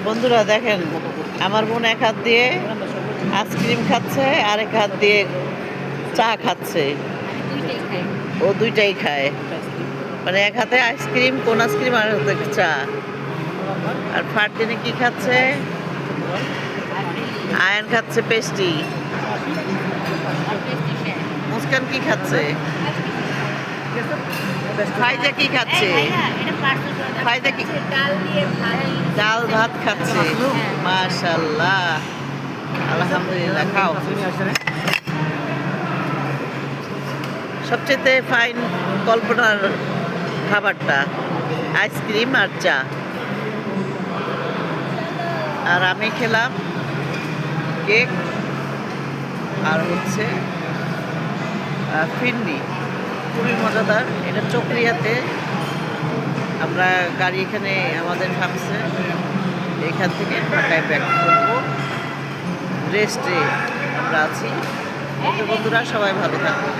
বন্ধুরা দেখেন, আমার বোন এক হাত দিয়ে আইসক্রিম খাচ্ছে আর এক হাত দিয়ে চা খাচ্ছে। ও দুইটাই খায়, মানে এক হাতে আইসক্রিম, কোন আইসক্রিম, আর হাতে চা। আর ফারদিনে কি খাচ্ছে? আয়ান খাচ্ছে পেস্টি। মুস্কান কি খাচ্ছে? ফাইজা কি খাচ্ছে? ফাইজা কি? ডাল ভাত খাচ্ছে। মাশাআল্লাহ, আলহামদুলিল্লাহ। খাও। সবচেয়ে ফাইন কল্পনার খাবারটা আইসক্রিম আর চা। আর আমি খেলাম কেক আর হচ্ছে ফিরনি। খুবই মজাদার। এটা চকরিয়াতে, আমরা গাড়ি এখানে আমাদের থামছে, এখান থেকে ঢাকায় ব্যাক করবো। রেস্টে আমরা আছি। বন্ধুরা সবাই ভালো থাকবে।